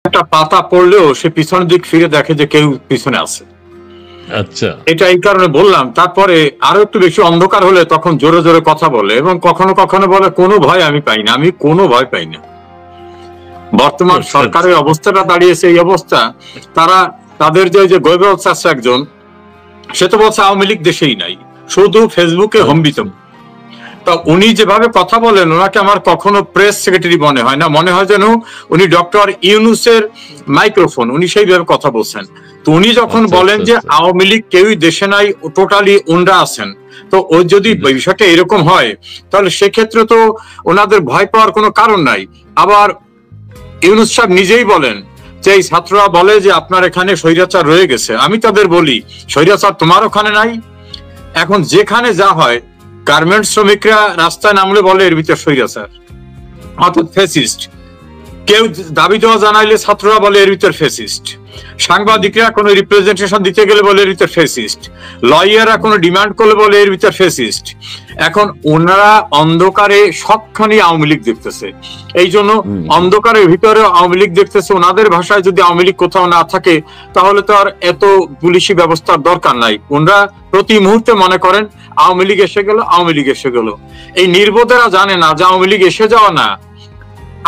একটা পাতা পড়লেও সে পিছনের দিক ফিরে দেখে যে কেউ পিছনে আছে। আচ্ছা, এটা এই কারণে বললাম। তারপরে আরো একটু বেশি অন্ধকার হলে তখন জোরে জোরে কথা বলে এবং কখনো কখনো বলে কোনো ভয় আমি পাই না, আমি কোনো ভয় পাই না। বর্তমান সরকারের অবস্থাটা দাঁড়িয়েছে এই অবস্থা, তারা তাদের যে গৈবল চাষা একজন, সে তো বলছে আওয়ামী লীগ দেশেই নাই, শুধু ফেসবুকে হম্বিত। তা উনি যেভাবে কথা বলেন ওনাকে আমার কখনো প্রেস সেক্রেটারি মনে হয় না, মনে হয় যেন উনি ডক্টর ইউনূসের মাইক্রোফোন, উনি সেইভাবে কথা বলছেন। তো উনি যখন বলেন যে আওয়ামী লীগ কেউই দেশে নাই, টোটালি ওনরা আছেন, তো ওই যদি বিষয়টা এরকম হয় তাহলে সেক্ষেত্রে তো ওনাদের ভয় পাওয়ার কোনো কারণ নাই। আবার ইউনূস সাহেব নিজেই বলেন যে এই ছাত্ররা বলে যে আপনার এখানে স্বৈরাচার রয়ে গেছে, আমি তাদের বলি স্বৈরাচার তোমার ওখানে নাই। এখন যেখানে যা হয়, গার্মেন্টস শ্রমিকরা রাস্তায় নামলে বলে এর ভিতর স্বৈরাচার, অর্থাৎ ফ্যাসিস্ট। কেউ দাবি দেওয়া জানাইলে ছাত্ররা বলে এর ভিতর ফ্যাসিস্ট। সাংবাদিকরা কোনো রিপ্রেজেন্টেশন দিতে গেলে বলে এর ভিতর ফ্যাসিস্ট। লয়াররা কোনো ডিমান্ড করলে বলে এর ভিতর ফ্যাসিস্ট। এখন ওনারা অন্ধকারে সবখানি আওয়ামী লীগ দেখতেছে, এই জন্য অন্ধকারের ভিতরে আওয়ামী লীগ দেখতেছে। ওনাদের ভাষায় যদি আওয়ামী লীগ কোথাও না থাকে তাহলে তো আর এত পুলিশি ব্যবস্থার দরকার নাই। ওনারা প্রতি মুহূর্তে মনে করেন আওয়ামী লীগ এসে গেল, আওয়ামী লীগ এসে গেল। এই নির্বোধেরা জানে না যে আওয়ামী লীগ এসে যাওয়া না,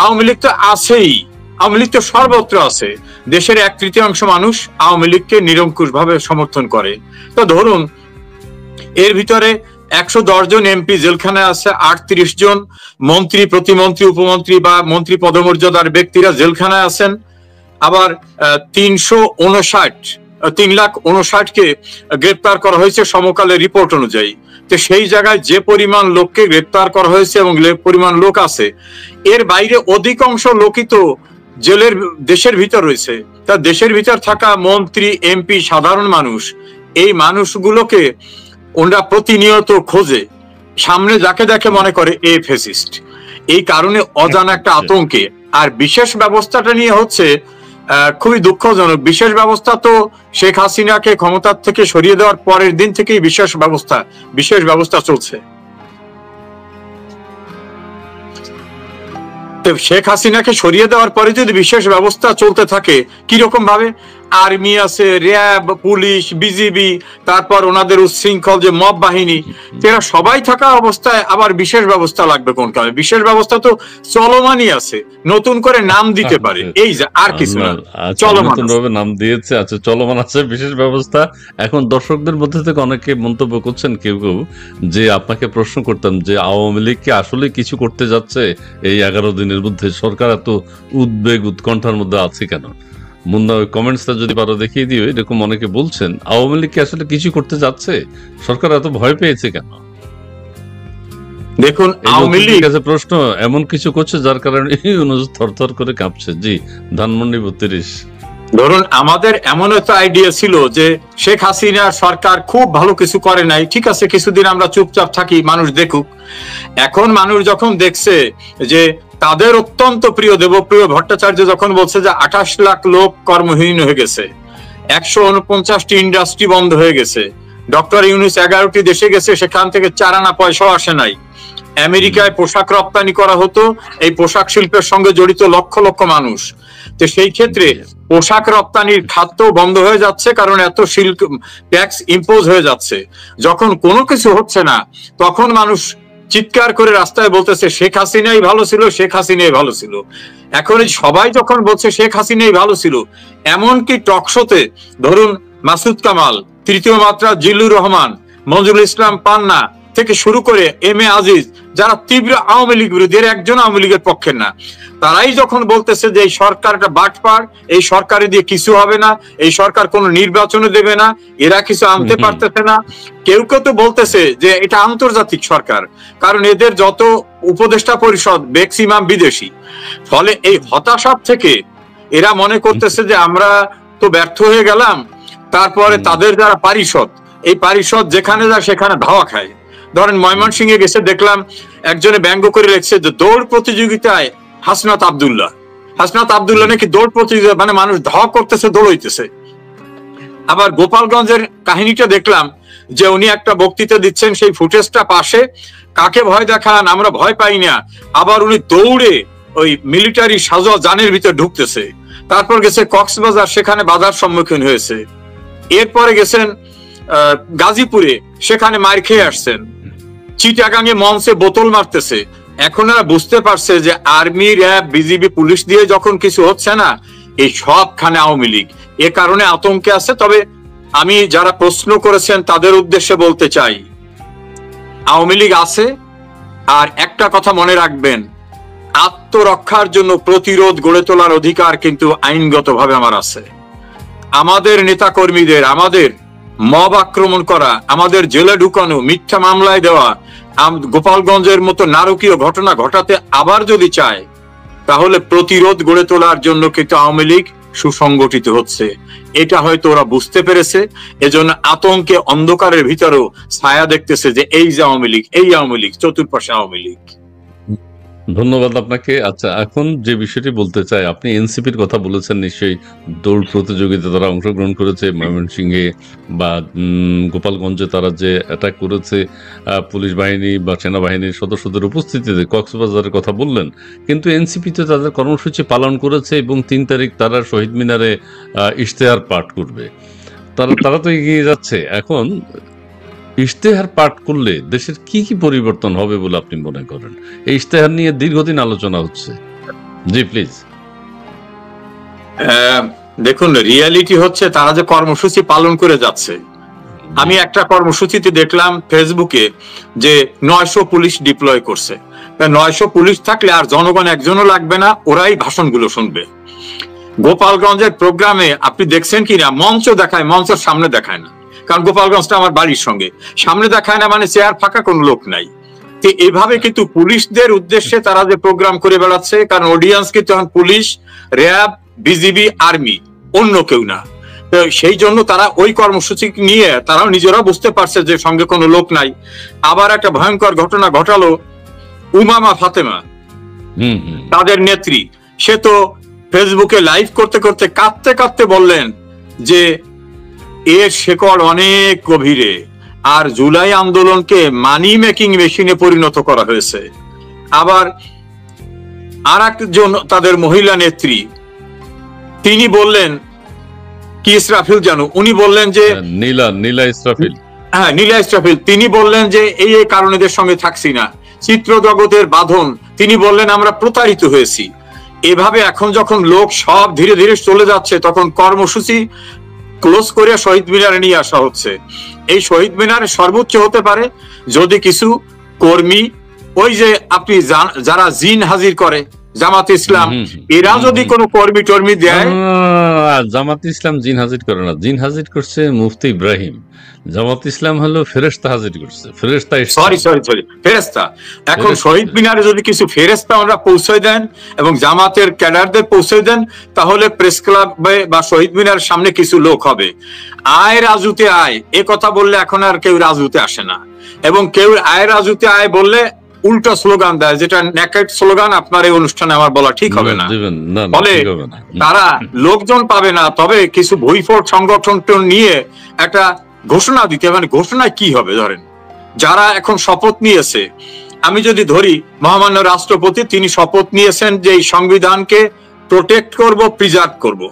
আওয়ামী লীগ তো আছেই, আওয়ামী লীগ তো সর্বত্র আছে। দেশের 1/3 মানুষ আওয়ামী লীগকে নিরঙ্কুশ ভাবে সমর্থন করে। তো ধরুন এর ভিতরে 110 জন এমপি জেলখানায় আছে, 38 জন মন্ত্রী, প্রতিমন্ত্রী, উপমন্ত্রী বা মন্ত্রী পদমর্যাদার ব্যক্তিরা জেলখানায় আছেন। আবার 359কে গ্রেপ্তার করা হয়েছে সমকালের রিপোর্ট অনুযায়ী। তো সেই জায়গায় যে পরিমাণ লোককে গ্রেপ্তার করা হয়েছে এবং পরিমাণ লোক আছে, এর বাইরে অধিকাংশ লোকই তো জেলের দেশের ভিতর রয়েছে। তা দেশের ভিতর থাকা মন্ত্রী, এমপি, সাধারণ মানুষ, এই মানুষগুলোকে ওরা প্রতিনিয়ত খোঁজে, সামনে যাকে দেখে মনে করে এ ফ্যাসিস্ট। এই কারণে অজানা একটা আতঙ্কে। আর বিশেষ ব্যবস্থাটা নিয়ে হচ্ছে খুবই দুঃখজনক। বিশেষ ব্যবস্থা তো শেখ হাসিনাকে ক্ষমতার থেকে সরিয়ে দেওয়ার পরের দিন থেকেই বিশেষ ব্যবস্থা চলছে। শেখ হাসিনাকে সরিয়ে দেওয়ার পরে যদি বিশেষ ব্যবস্থা চলতে থাকে, কিরকম ভাবে আর্মি আছে, র্যাব, পুলিশ, বিজিবি, তারপর ওনাদের উচ্ছৃঙ্খল যে মব বাহিনী, এরা সবাই থাকা অবস্থায় আবার বিশেষ ব্যবস্থা লাগবে কোন কারণে? বিশেষ ব্যবস্থা তো চলমানই আছে, নতুন করে নাম দিতে পারে, এই যে আর কিছু না, চলমান নাম দিয়েছে। আচ্ছা, চলমান আছে বিশেষ ব্যবস্থা। এখন দর্শকদের মধ্যে থেকে অনেকে মন্তব্য করছেন, কেউ কেউ, যে আপনাকে প্রশ্ন করতাম যে আওয়ামী লীগ কি আসলে কিছু করতে যাচ্ছে এই 11 দিনের মধ্যে? সরকার এত উদ্বেগ উৎকণ্ঠার মধ্যে আছে কেন? মুন্না, কমেন্টসটা যদি পারো দেখিয়ে দিও। এরকম অনেকে বলছেন আওয়ামী লীগ কি আসলে কিছু করতে যাচ্ছে, সরকার এত ভয় পেয়েছে কেন? দেখুন, আওয়ামী লীগ কাছে প্রশ্ন এমন কিছু করছে যার কারণে থরথর করে কাঁপছে। জি, ধানমন্ডি 32। ধরুন আমাদের এমন একটা আইডিয়া ছিল যে শেখ হাসিনার সরকার খুব ভালো কিছু করে নাই, ঠিক আছে, কিছুদিন আমরা চুপচাপ থাকি, মানুষ দেখুক। এখন মানুষ যখন দেখছে যে তাদের অত্যন্ত প্রিয় দেবপ্রিয় ভট্টাচার্য যখন বলছে যে 28 লাখ লোক কর্মহীন হয়ে গেছে, 149টি ইন্ডাস্ট্রি বন্ধ হয়ে গেছে, ডক্টর ইউনূস 11টি দেশে গেছে, সেখান থেকে 4 আনা পয়সাও আসে নাই, আমেরিকায় পোশাক রপ্তানি করা হতো, এই পোশাক শিল্পের সঙ্গে জড়িত লক্ষ লক্ষ মানুষ। তো সেই ক্ষেত্রে পোশাক রপ্তানির খাত বন্ধ হয়ে যাচ্ছে, কারণ এত শুল্ক ট্যাক্স ইম্পোজ হয়ে যাচ্ছে। যখন কোনো কিছু হচ্ছে না তখন মানুষ চিৎকার করে রাস্তায় বলতেছে শেখ হাসিনাই ভালো ছিল, শেখ হাসিনাই ভালো ছিল। এখন সবাই যখন বলছে শেখ হাসিনাই ভালো ছিল, এমনকি টকশোতে ধরুন মাসুদ কামাল, তৃতীয় মাত্রা জিল্লুর রহমান, মঞ্জুরুল ইসলাম পান্না থেকে শুরু করে এম এ আজিজ, যারা তীব্র আওয়ামী লীগ বিরোধী, এর একজন আওয়ামী লীগের পক্ষে না, তারাই যখন বলতেছে যে এই সরকার একটা বাটপার, এই সরকারে দিয়ে কিছু হবে না, এই সরকার কোনো নির্বাচনে দেবে না, এরা কিছু আনতে পারতেছে না। কেউ কেউ তো বলতেছে যে এটা আন্তর্জাতিক সরকার, কারণ এদের যত উপদেষ্টা পরিষদ ম্যাক্সিমাম বিদেশি। ফলে এই হতাশা থেকে এরা মনে করতেছে যে আমরা তো ব্যর্থ হয়ে গেলাম। তারপরে তাদের যারা পারিষদ, এই পারিষদ যেখানে যায় সেখানে ধাওয়া খায়। ধরেন ময়মনসিংহে গেছে, দেখলাম একজনে ব্যঙ্গ করে লিখছে যে দৌড় প্রতিযোগিতায় হাসনাত আব্দুল্লাহ নাকি দৌড় প্রতিযোগিতা, মানে মানুষ ধাওয়া করতেছে, দৌড়াইতেছে। আবার গোপালগঞ্জের কাহিনীটা দেখলাম যে উনি একটা বক্তৃতা দিচ্ছেন, সেই ফুটেজটা পাশে, কাকে ভয় দেখান, আমরা ভয় পাই না, আবার উনি দৌড়ে ওই মিলিটারি সাজোয়া যানের ভিতরে ঢুকতেছে। তারপর গেছে কক্সবাজার, সেখানে বাধার সম্মুখীন হয়েছে। এরপরে গেছেন গাজীপুরে, সেখানে মার খেয়ে আসছেন। চিটাগাঙে মঞ্চে বোতল মারতেছে। এখন এরা বুঝতে পারছে যে আর্মি, র্যাব, বিজিবি, পুলিশ দিয়ে যখন কিছু হচ্ছে না, এই সবখানে আওয়ামী লীগ, এ কারণে আতঙ্কে আছে। তবে আমি যারা প্রশ্ন করেছেন তাদের উদ্দেশ্যে বলতে চাই, আওয়ামী লীগ আছে। আর একটা কথা মনে রাখবেন, আত্মরক্ষার জন্য প্রতিরোধ গড়ে তোলার অধিকার কিন্তু আইনগতভাবে আমার আছে। আমাদের নেতা কর্মীদের, আমাদের মব আক্রমণ করা, আমাদের জেলে ঢুকানো, মিথ্যা মামলায় দেওয়া, গোপালগঞ্জের মতো নারকীয় ঘটনা ঘটাতে আবার যদি চায়, তাহলে প্রতিরোধ গড়ে তোলার জন্য কিন্তু আওয়ামী লীগ সুসংগঠিত হচ্ছে। এটা হয়তো ওরা বুঝতে পেরেছে, এজন্য আতঙ্কে অন্ধকারের ভিতরেও ছায়া দেখতেছে যে এই যে আওয়ামী লীগ, এই আওয়ামী লীগ, চতুর্পাশে আওয়ামী লীগ। ধন্যবাদ আপনাকে। আচ্ছা, এখন যে বিষয়টি বলতে চাই, আপনি এনসিপির কথা বলেছেন, নিশ্চয়ই দৌড় প্রতিযোগিতা তারা অংশগ্রহণ করেছে ময়মনসিংহে বা গোপালগঞ্জে তারা যে অ্যাটাক করেছে পুলিশ বাহিনী বা সেনাবাহিনীর সদস্যদের উপস্থিতিতে, কক্সবাজারের কথা বললেন, কিন্তু এনসিপিতে তাদের কর্মসূচি পালন করেছে এবং 3 তারিখ তারা শহীদ মিনারে ইশতেহার পাঠ করবে। তারা তো এগিয়ে যাচ্ছে। এখন ইশতেহার পাঠ করলে দেশের কি কি পরিবর্তন হবে বলে আপনি মনে করেন? এই ইশতেহার নিয়ে দীর্ঘদিন আলোচনা হচ্ছে। জি প্লিজ। দেখুন, রিয়ালিটি হচ্ছে তারা যে কর্মসূচি পালন করে যাচ্ছে। আমি একটা কর্মসূচিতে দেখলাম ফেসবুকে যে 900 পুলিশ ডিপ্লয় করছে। 900 পুলিশ থাকলে আর জনগণ একজনও লাগবে না, ওরাই ভাষণগুলো শুনবে। গোপালগঞ্জের প্রোগ্রামে আপনি দেখছেন কিনা, মঞ্চ দেখায়, মঞ্চের সামনে দেখায় না, কারণ গোপালগঞ্জটা আমার বাড়ির সঙ্গে, সামনে দেখায় না মানে চেয়ার ফাঁকা, কোনো লোক নাই। তো এভাবে কিন্তু পুলিশদের উদ্দেশ্যে তারা যে প্রোগ্রাম করে বেড়াচ্ছে, কারণ অডিয়েন্স কিন্তু এখন পুলিশ, র্যাব, বিজিবি, আর্মি, অন্য কেউ না। তো সেই জন্য তারা ওই কর্মসূচি নিয়ে তারাও নিজেরাও বুঝতে পারছে যে সঙ্গে কোনো লোক নাই। আবার একটা ভয়ঙ্কর ঘটনা ঘটালো, উমামা ফাতেমা তাদের নেত্রী, সে তো ফেসবুকে লাইভ করতে করতে কাঁদতে কাঁদতে বললেন যে এর শেকড় অনেক গভীরে, আর জুলাই আন্দোলনকে মানি মেকিং মেশিনে পরিণত করা হয়েছে। আবার আর একজন তাদের মহিলা নেত্রী, তিনি বললেন কি, ইসরাফিল জানো, উনি বললেন যে নীলা ইসরাফিল, হ্যাঁ নীলা ইসরাফিল, তিনি বললেন যে এই কারণে এদের সঙ্গে থাকছি না, চিত্র জগতের বাঁধন, তিনি বললেন আমরা প্রতারিত হয়েছি। এভাবে এখন যখন লোক সব ধীরে ধীরে চলে যাচ্ছে, তখন কর্মসূচি ক্লোজ করে শহীদ মিনারে নিয়ে আসা হচ্ছে। এই শহীদ মিনারে সর্বোচ্চ হতে পারে যদি কিছু কর্মী, ওই যে আপনি যারা জিন হাজির করে জামাত ইসলাম, এরা যদি কোনো কর্মী টর্মী দেয়। জামাত ইসলাম জিন হাজির করে না, জিন হাজির করছে মুফতি ইব্রাহিম। জামাত ইসলাম হলো ফেরেশতা হাজির করছে, ফেরেশতা। সরি ফেরেশতা। এখন শহীদ মিনারে যদি কিছু ফেরেশতা ওরা পৌঁছে দেন এবং জামাতের ক্যাডারদের পৌঁছে দেন, তাহলে প্রেস ক্লাবে বা শহীদ মিনারের সামনে কিছু লোক হবে। আয় রাজুতে আয়, এ কথা বললে এখন আর কেউ রাজুতে আসে না, এবং কেউ আয় রাজুতে আয় বললে উল্টা স্লোগান দেয়, যেটা নেকেড স্লোগান। আপনার এই অনুষ্ঠানে আমার বলা ঠিক হবে না, বলে তারা লোকজন পাবে না। তবে কিছু ভুইফোট সংগঠন নিয়ে একটা ঘোষণা দিতে, মানে ঘোষণায় কি হবে, ধরেন যারা এখন শপথ নিয়েছে, আমি যদি ধরি মহামান্য রাষ্ট্রপতি, তিনি শপথ নিয়েছেন যে এই সংবিধানকে প্রোটেক্ট করব, প্রিজার্ভ করব।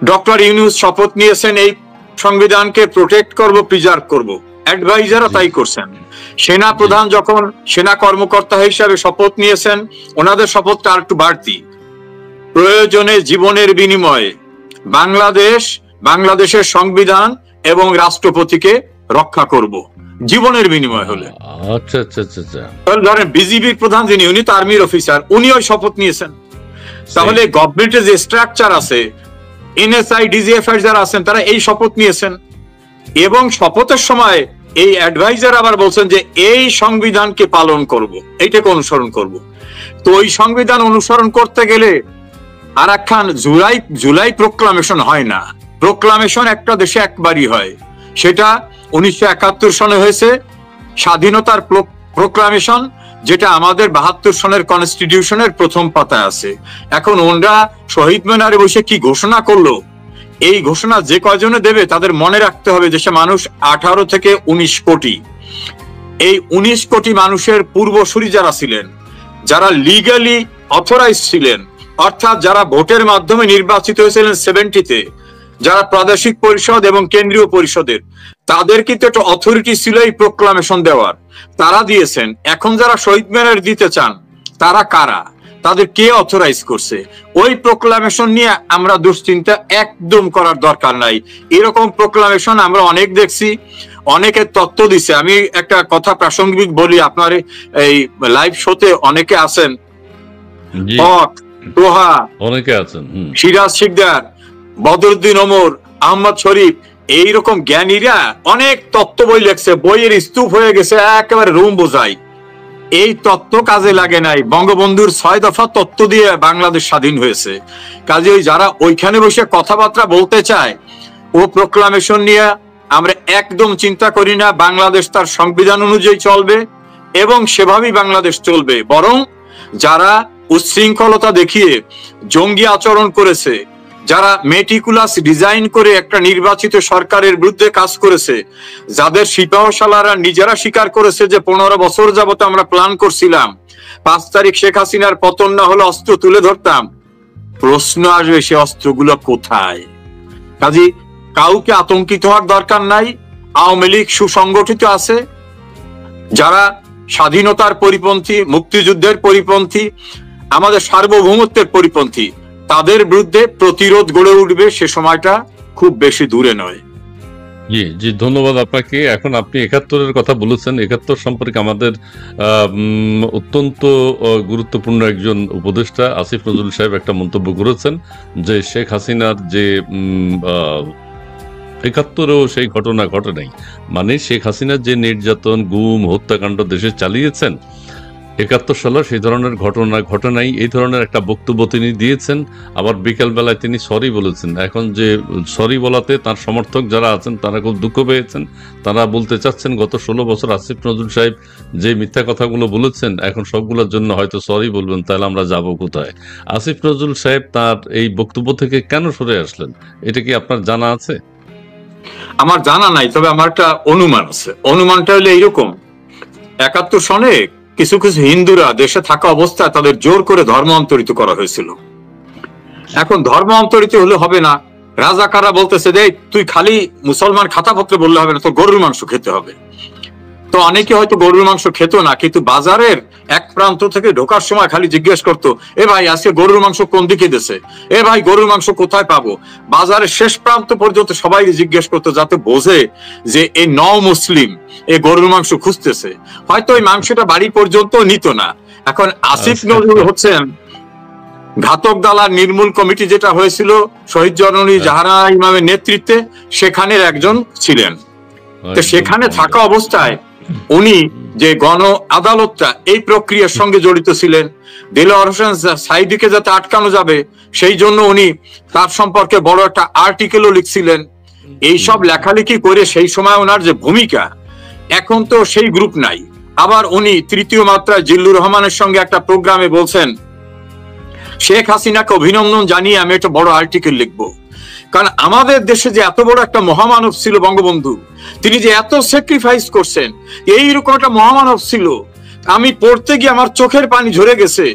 ডক্টর ইউনূস শপথ নিয়েছেন এই সংবিধানকে প্রোটেক্ট করব, প্রিজার্ভ করব। অ্যাডভাইজারও তাই করছেন। সেনা প্রধান যখন সেনা কর্মকর্তা হিসাবে শপথ নিয়েছেন, ওনাদের শপথটা আর একটু বাড়তি, প্রয়োজনে জীবনের বিনিময়ে বাংলাদেশের সংবিধান এবং রাষ্ট্রপতিকে রক্ষা করব, জীবনের বিনিময় হলে। আচ্ছা আচ্ছা আচ্ছা। ধরেন বিজিবির প্রধান যিনি, উনি তো আর্মির অফিসার, উনিও শপথ নিয়েছেন। তাহলে গভর্নমেন্টের যে স্ট্রাকচার আছে, এনএসআই, ডিজিএফআই যারা আছেন, তারা এই শপথ নিয়েছেন। এবং শপথের সময় এই অ্যাডভাইজার আবার বলছেন যে এই সংবিধানকে পালন করব, এইটাকে অনুসরণ করব। তো ওই সংবিধান অনুসরণ করতে গেলে আর একখান জুলাই প্রোক্লামেশন হয় না। প্রোক্লামেশন একটা দেশে একবারই হয়, সেটা 1971 সনে হয়েছে স্বাধীনতার প্রোক্লামেশন, যেটা আমাদের 72 সনের কনস্টিটিউশনের প্রথম পাতায় আছে। এখন ওনরা শহীদ মিনারে বসে কি ঘোষণা করলো, এই ঘোষণা যে কয়জনে দেবে তাদের মনে রাখতে হবে দেশে মানুষ 18 থেকে 19 কোটি। এই 19 কোটি মানুষের পূর্বসূরি যারা ছিলেন, যারা লিগালি অথরাইজ ছিলেন, অর্থাৎ যারা ভোটের মাধ্যমে নির্বাচিত হয়েছিলেন 70-তে, যারা প্রাদেশিক পরিষদ এবং কেন্দ্রীয় পরিষদের, তাদের কিন্তু একটা অথরিটি ছিল এই প্রোক্লামেশন দেওয়ার, তারা দিয়েছেন। এখন যারা শহীদ মিনার দিতে চান তারা কারা, তাদের কে অথরাইজ করছে? ওই প্রোক্লামেশন নিয়ে আমরা দুশ্চিন্তা একদম করার দরকার নাই। এরকম প্রোক্লামেশন আমরা অনেক দেখছি, অনেকে তথ্য দিছে। আমি একটা কথা প্রাসঙ্গিক বলি, আপনার এই লাইভ শোতে অনেকে আছেন, হক, তোহা, অনেকে আছেন, সিরাজ শিকদার, বদরুদ্দিন ওমর, আহমদ শরীফ, এইরকম জ্ঞানীরা অনেক তত্ত্ব বই লেখছে, বইয়ের স্তূপ হয়ে গেছে, একেবারে রুম বোঝাই। এই তত্ত্ব কাজে লাগে নাই। বঙ্গবন্ধুর 6 দফা তত্ত্ব দিয়ে বাংলাদেশ স্বাধীন হয়েছে। কাজে ওই যারা ওইখানে বসে কথাবার্তা বলতে চায় ও প্রোক্লামেশন নিয়ে আমরা একদম চিন্তা করি না। বাংলাদেশ তার সংবিধান অনুযায়ী চলবে এবং সেভাবেই বাংলাদেশ চলবে। বরং যারা উচ্ছৃঙ্খলতা দেখিয়ে জঙ্গি আচরণ করেছে, যারা মেটিকুলাস ডিজাইন করে একটা নির্বাচিত সরকারের বিরুদ্ধে কাজ করেছে, যাদের সিপাহশালারা নিজেরা স্বীকার করেছে যে 15 বছর যাবত আমরা প্ল্যান করছিলাম, 5 তারিখ শেখ হাসিনার পতন না হলে অস্ত্র তুলে ধরতাম, প্রশ্ন আসবে সে অস্ত্রগুলো কোথায়? কাজী কাউকে আতঙ্কিত হওয়ার দরকার নাই। আওয়ামী লীগ সুসংগঠিত আছে, যারা স্বাধীনতার পরিপন্থী, মুক্তিযুদ্ধের পরিপন্থী, আমাদের সার্বভৌমত্বের পরিপন্থী, তাদের বিরুদ্ধে প্রতিরোধ গড়ে উঠবে। সে সময়টা খুব বেশি দূরে নয়। জি জি, ধন্যবাদ আপনাকে। এখন আপনি 71-এর কথা বলেছেন। 71 সম্পর্কে আমাদের অত্যন্ত গুরুত্বপূর্ণ একজন উপদেষ্টা আসিফ নজরুল সাহেব একটা মন্তব্য করেছেন যে শেখ হাসিনার যে 71-এও সেই ঘটনা ঘটে নাই, মানে শেখ হাসিনার যে নির্যাতন, গুম, হত্যাকাণ্ড দেশে চালিয়েছেন, 71 সালে সেই ধরনের ঘটনা ঘটে নাই, এই ধরনের একটা বক্তব্য তিনি দিয়েছেন। আবার বিকেলবেলায় তিনি সরি বলেছেন। এখন যে সরি বলাতে তার সমর্থক যারা আছেন তারা খুব দুঃখ পেয়েছেন। তারা বলতে চাচ্ছেন গত 16 বছর আসিফ নজরুল সাহেব যে মিথ্যা কথাগুলো বলেছেন, এখন সবগুলোর জন্য হয়তো সরি বলবেন, তাহলে আমরা যাব কোথায়? আসিফ নজরুল সাহেব তার এই বক্তব্য থেকে কেন সরে আসলেন, এটা কি আপনার জানা আছে? আমার জানা নাই, তবে আমার একটা অনুমান আছে। অনুমানটা হলো এইরকম, 71 সনে কিছু কিছু হিন্দুরা দেশে থাকা অবস্থায় তাদের জোর করে ধর্মান্তরিত করা হয়েছিল। এখন ধর্মান্তরিত হলে হবে না, রাজাকাররা বলতেছে যে তুই খালি মুসলমান খাতাপত্রে বললে হবে না, তোর গরুর মাংস খেতে হবে। তো অনেকে হয়তো গরুর মাংস খেত না, কিন্তু বাজারের এক প্রান্ত থেকে ঢোকার সময় খালি জিজ্ঞেস করতো, এ ভাই আজকে গরুর মাংস কোন দিকে দিছে, এ ভাই গরুর মাংস কোথায় পাবো। বাজারের শেষ প্রান্ত পর্যন্ত সবাই জিজ্ঞেস করতো, যাতে বোঝে যে এই মুসলিম এই গরুর মাংস খুঁজতেছে। হয়তো ওই মাংসটা বাড়ি পর্যন্ত নিত না। এখন আসিফ নজরুল হচ্ছেন ঘাতক দালার নির্মূল কমিটি যেটা হয়েছিল শহীদ জননী জাহারা ইমামের নেতৃত্বে, সেখানের একজন ছিলেন। তো সেখানে থাকা অবস্থায় উনি যে গণ আদালতটা এই প্রক্রিয়ার সঙ্গে জড়িত ছিলেন, দেলোয়ার হোসেন সাইদিকে যাতে আটকানো যাবে সেই জন্য উনি তার সম্পর্কে বড় একটা আর্টিকেলও লিখছিলেন। এইসব লেখালেখি করে সেই সময় ওনার যে ভূমিকা, এখন তো সেই গ্রুপ নাই। আবার উনি তৃতীয় মাত্রায় জিল্লুর রহমানের সঙ্গে একটা প্রোগ্রামে বলছেন, শেখ হাসিনাকে অভিনন্দন জানিয়ে আমি একটা বড় আর্টিকেল লিখবো। কারণ আমাদের দেশে যে এত বড় একটা মহামানব ছিল বঙ্গবন্ধু, তিনি যে এত স্যাক্রিফাইস করছেন, এইরকম একটা মহামানব ছিল, আমি পড়তে গিয়ে আমার চোখের পানি ঝরে গেছে।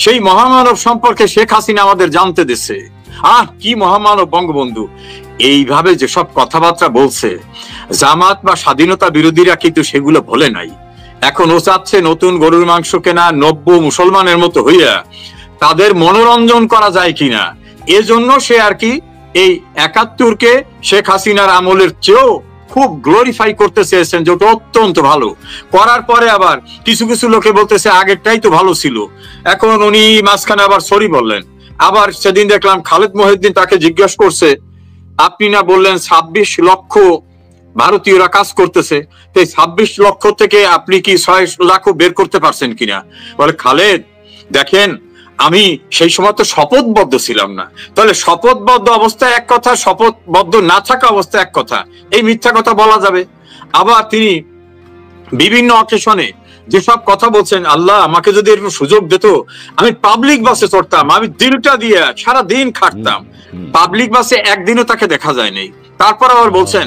সেই মহামানব সম্পর্কে শেখ হাসিনা আমাদের জানতে দিছে। কি মহামানব বঙ্গবন্ধু। এইভাবে যেসব কথাবার্তা বলছে জামাত বা স্বাধীনতা বিরোধীরা কিন্তু সেগুলো ভোলে নাই। এখন ও চাচ্ছে নতুন গরুর মাংস কেনা, নব্য মুসলমানের মতো হইয়া তাদের মনোরঞ্জন করা যায় কিনা, এজন্য সে আর কি এই 71-কে শেখ হাসিনার আমলের চেয়েও খুব গ্লোরিফাই করতে চেয়েছেন, যেটা অত্যন্ত ভালো। করার পরে আবার কিছু কিছু লোকে বলতেছে আগেরটাই তো ভালো ছিল। এখন উনি মাঝখানে আবার সরি বললেন। আবার সেদিন দেখলাম খালেদ মহিউদ্দিন তাকে জিজ্ঞাসা করছে, আপনি না বললেন 26 লক্ষ ভারতীয়রা কাজ করতেছে, 26 লক্ষ থেকে আপনি কি 6 লাখ বের করতে পারছেন কিনা? বলে খালেদ দেখেন, আমি সেই সময় তো শপথবদ্ধ ছিলাম না। তাহলে শপথবদ্ধ অবস্থায় এক কথা, শপথবদ্ধ না থাকা অবস্থায় এক কথা, এই মিথ্যা কথা বলা যাবে? আবার তিনি বিভিন্ন অকেশনে যেসব কথা বলছেন, আল্লাহ আমাকে যদি এরকম সুযোগ দিত আমি পাবলিক বাসে চড়তাম, আমি দিলটা দিয়ে সারা দিন খাটতাম। পাবলিক বাসে একদিনও তাকে দেখা যায়নি। তারপর আবার বলছেন,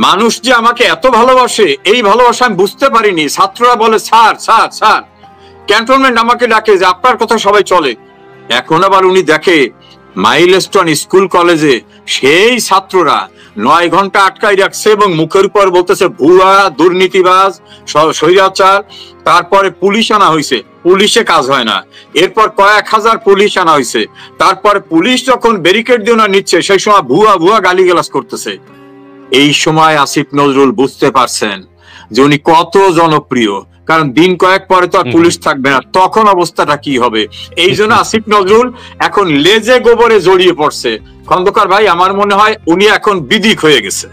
মানুষ যে আমাকে এত ভালোবাসে, এই ভালোবাসা আমি বুঝতে পারিনি। ছাত্ররা বলে স্যার স্যার স্যার, ক্যান্টনমেন্ট আমাকে ডাকে যে আপনার কথা সবাই চলে। এখন আবার উনি দেখে মাইলস্টোন স্কুল কলেজে সেই ছাত্ররা 9 ঘন্টা আটকাই রাখছে এবং মুখের উপর বলতেছে ভুয়া, দুর্নীতিবাজ, স্বৈরাচার। তারপরে পুলিশ আনা হয়েছে, পুলিশে কাজ হয় না। এরপর কয়েক হাজার পুলিশ আনা হয়েছে। তারপরে পুলিশ যখন ব্যারিকেড দিয়ে না নিচ্ছে, সেই সময় ভুয়া ভুয়া গালিগালাজ করতেছে। এই সময় আসিফ নজরুল বুঝতে পারছেন যে উনি কত জনপ্রিয়, কারণ দিন কয়েক পরে তো আর পুলিশ থাকবে না, তখন অবস্থাটা কি হবে। এই জন্য আসিফ নজরুল এখন লেজে গোবরে জড়িয়ে পড়ছে। খন্দকার ভাই, আমার মনে হয় উনি এখন বিদিক হয়ে গেছে।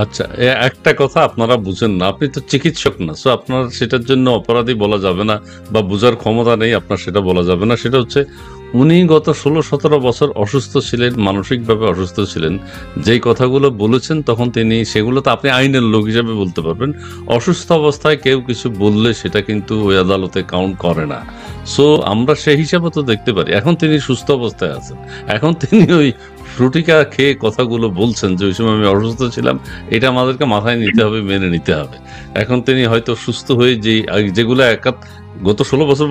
আচ্ছা, একটা কথা আপনারা বুঝেন না, আপনি তো চিকিৎসক না, সো আপনার সেটার জন্য অপরাধী বলা যাবে না বা বোঝার ক্ষমতা নেই আপনার, সেটা বলা যাবে না। সেটা হচ্ছে উনি গত 16-17 বছর অসুস্থ ছিলেন, মানসিকভাবে অসুস্থ ছিলেন। যেই কথাগুলো বলেছেন তখন তিনি সেগুলো তো আপনি আইনের লোক হিসেবে বলতে পারবেন। অসুস্থ অবস্থায় কেউ কিছু বললে সেটা কিন্তু ওই আদালতে কাউন্ট করে না। সো আমরা সেই হিসাবে তো দেখতে পারি এখন তিনি সুস্থ অবস্থায় আছেন। এখন তিনি ওই ফ্রুটিকা খেয়ে কথাগুলো বলছেন যে ওই সময় আমি অসুস্থ ছিলাম, এটা আমাদেরকে মাথায় নিতে হবে, মেনে নিতে হবে। এখন তিনি হয়তো সুস্থ হয়ে যেগুলো গত 16 বছর